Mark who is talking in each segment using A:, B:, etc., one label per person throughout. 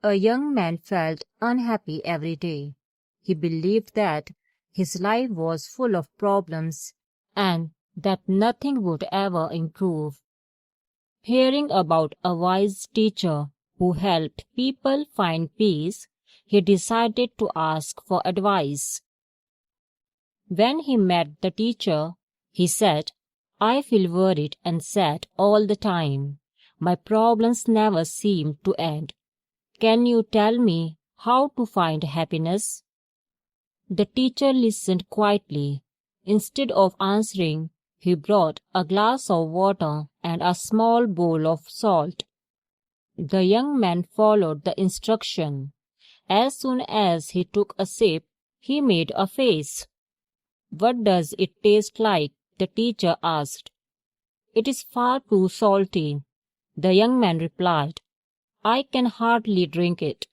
A: A young man felt unhappy every day. He believed that his life was full of problems and that nothing would ever improve. Hearing about a wise teacher who helped people find peace, he decided to ask for advice. When he met the teacher, he said, "I feel worried and sad all the time. My problems never seem to end. Can you tell me how to find happiness?" The teacher listened quietly. Instead of answering, he brought a glass of water and a small bowl of salt. The young man followed the instruction. As soon as he took a sip, he made a face. "What does it taste like?" the teacher asked. "It is far too salty," the young man replied. "I can hardly drink it."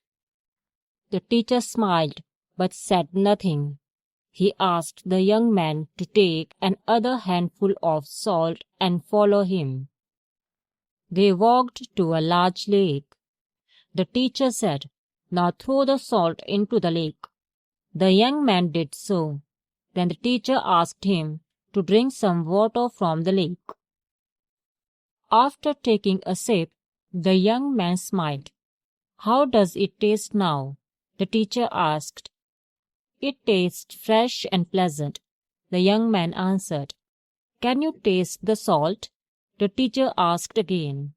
A: The teacher smiled but said nothing. He asked the young man to take another handful of salt and follow him. They walked to a large lake. The teacher said, "Now throw the salt into the lake." The young man did so. Then the teacher asked him to drink some water from the lake. After taking a sip, the young man smiled. "How does it taste now?" the teacher asked. "It tastes fresh and pleasant," the young man answered. "Can you taste the salt?" the teacher asked again.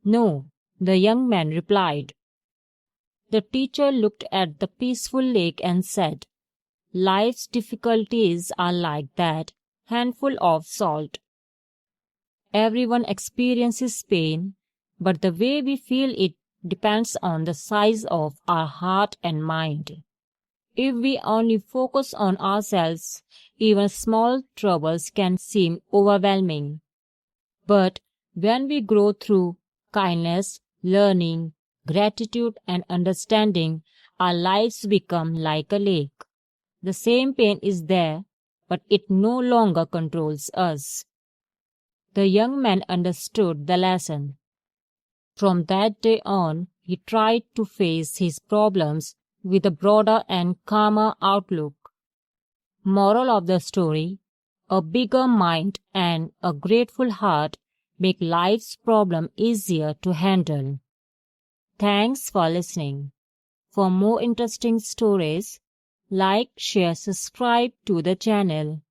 A: "No," the young man replied. The teacher looked at the peaceful lake and said, "Life's difficulties are like that handful of salt. Everyone experiences pain, but the way we feel it depends on the size of our heart and mind. If we only focus on ourselves, even small troubles can seem overwhelming. But when we grow through kindness, learning, gratitude, and understanding, our lives become like a lake. The same pain is there, but it no longer controls us." The young man understood the lesson. From that day on, he tried to face his problems with a broader and calmer outlook. Moral of the story: a bigger mind and a grateful heart make life's problem easier to handle. Thanks for listening. For more interesting stories, like, share, subscribe to the channel.